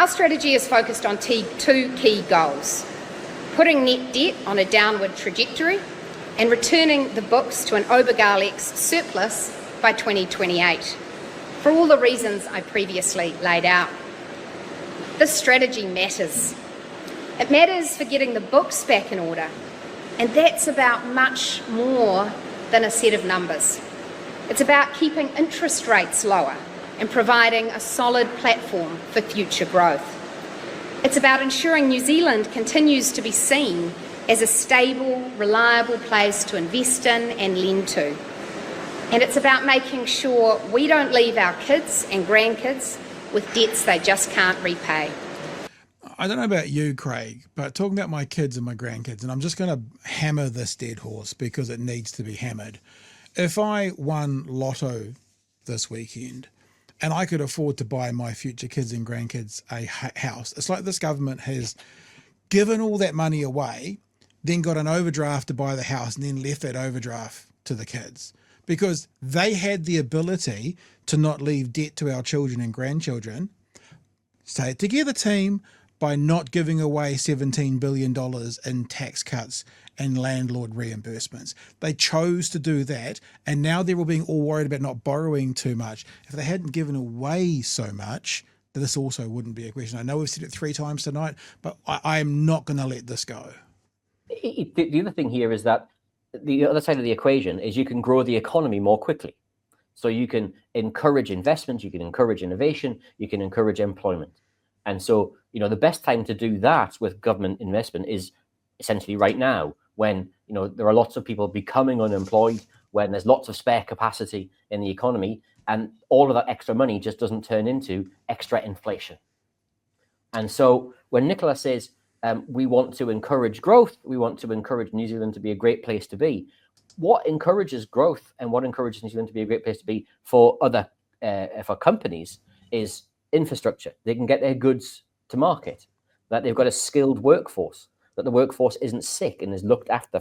Our strategy is focused on two key goals: putting net debt on a downward trajectory and returning the books to an Obergalex surplus by 2028, for all the reasons I previously laid out. This strategy matters. It matters for getting the books back in order, and that's about much more than a set of numbers. It's about keeping interest rates lower and providing a solid platform for future growth. It's about ensuring New Zealand continues to be seen as a stable, reliable place to invest in and lend to. And it's about making sure we don't leave our kids and grandkids with debts they just can't repay. I don't know about you, Craig, but talking about my kids and my grandkids, and I'm just going to hammer this dead horse because it needs to be hammered. If I won Lotto this weekend and I could afford to buy my future kids and grandkids a house, it's like this government has given all that money away, then got an overdraft to buy the house and then left that overdraft to the kids because they had the ability to not leave debt to our children and grandchildren. Say it together, team, by not giving away $17 billion in tax cuts and landlord reimbursements. They chose to do that, and now they're all being worried about not borrowing too much. If they hadn't given away so much, this also wouldn't be a question. I know we've said it 3 times tonight, but I am not going to let this go. The other thing here is that the other side of the equation is you can grow the economy more quickly. So you can encourage investment, you can encourage innovation, you can encourage employment. And so, the best time to do that with government investment is essentially right now, when, there are lots of people becoming unemployed, when there's lots of spare capacity in the economy, and all of that extra money just doesn't turn into extra inflation. And so when Nicola says we want to encourage growth, we want to encourage New Zealand to be a great place to be, what encourages growth and what encourages New Zealand to be a great place to be for other for companies is infrastructure. They can get their goods to market, that they've got a skilled workforce, that the workforce isn't sick and is looked after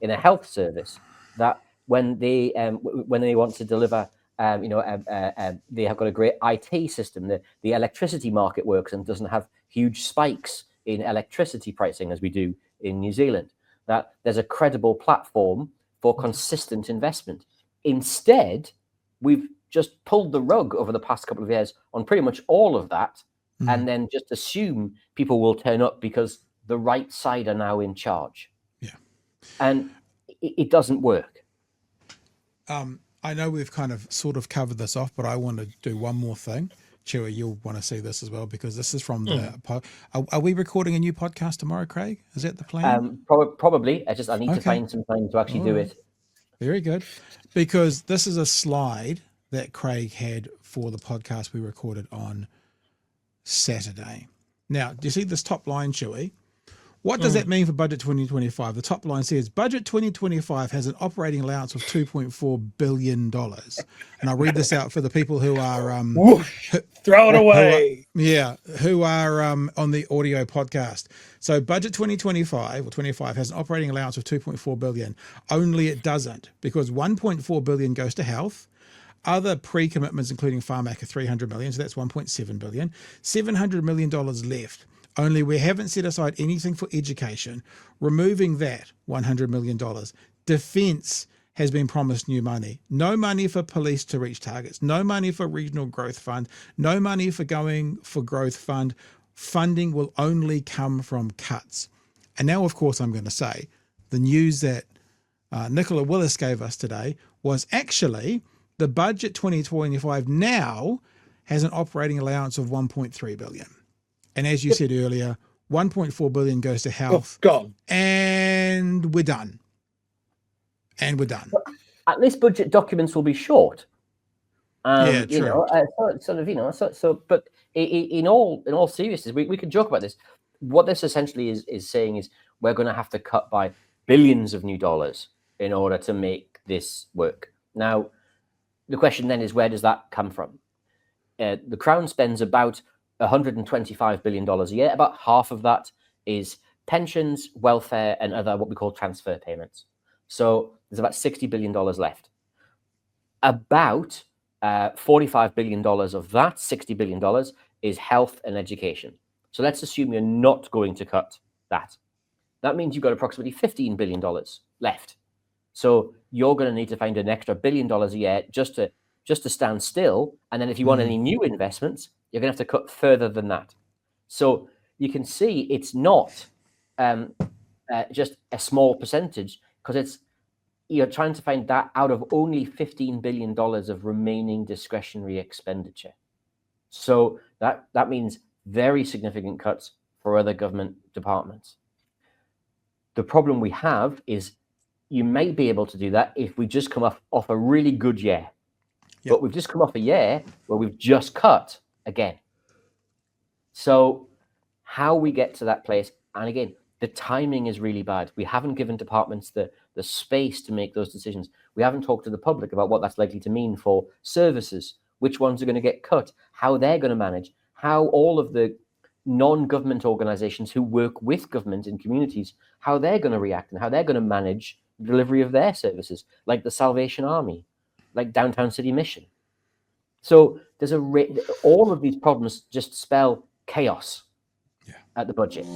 in a health service, that when they want to deliver, they have got a great IT system. The electricity market works and doesn't have huge spikes in electricity pricing as we do in New Zealand. That there's a credible platform for consistent investment. Instead, we've just pulled the rug over the past couple of years on pretty much all of that, and then just assume people will turn up because the right side are now in charge. Yeah. And it doesn't work. I know we've kind of sort of covered this off, but I want to do one more thing. Chewie, you'll want to see this as well, because this is from the... Are we recording a new podcast tomorrow, Craig? Is that the plan? Probably. I need to find some time to actually do it. Very good. Because this is a slide that Craig had for the podcast we recorded on Saturday. Now, do you see this top line, Chewie? What does that mean for Budget 2025? The top line says, Budget 2025 has an operating allowance of $2.4 billion. And I'll read this out for the people who are... throw it away. Who are on the audio podcast. So Budget 2025 or 25 has an operating allowance of $2.4 billion. Only it doesn't, because $1.4 billion goes to health. Other pre-commitments, including Pharmac, are $300 million, so that's $1.7 billion. $700 million left. Only we haven't set aside anything for education. Removing that, $100 million. Defence has been promised new money. No money for police to reach targets. No money for regional growth fund. No money for going for growth fund. Funding will only come from cuts. And now, of course, I'm going to say the news that Nicola Willis gave us today was actually the Budget 2025 now has an operating allowance of $1.3 billion. And as you said earlier, $1.4 billion goes to health. Gone. And we're done. At least budget documents will be short. True. But in all seriousness, we can joke about this. What this essentially is saying is we're going to have to cut by billions of new dollars in order to make this work. Now, the question then is, where does that come from? The Crown spends about $125 billion a year. About half of that is pensions, welfare, and other what we call transfer payments. So there's about $60 billion left. About $45 billion of that $60 billion is health and education. So let's assume you're not going to cut that. That means you've got approximately $15 billion left. So you're going to need to find an extra $1 billion a year just to stand still. And then if you want any new investments, you're going to have to cut further than that. So you can see it's not just a small percentage, because you're trying to find that out of only $15 billion of remaining discretionary expenditure. So that means very significant cuts for other government departments. The problem we have is you may be able to do that if we just come off a really good year. Yep. But we've just come off a year where we've just cut again. So how we get to that place, and again, the timing is really bad. We haven't given departments the space to make those decisions. We haven't talked to the public about what that's likely to mean for services, which ones are going to get cut, how they're going to manage, how all of the non-government organizations who work with government in communities, how they're going to react and how they're going to manage the delivery of their services, like the Salvation Army, like Downtown City Mission. So there's all of these problems just spell chaos at the budget.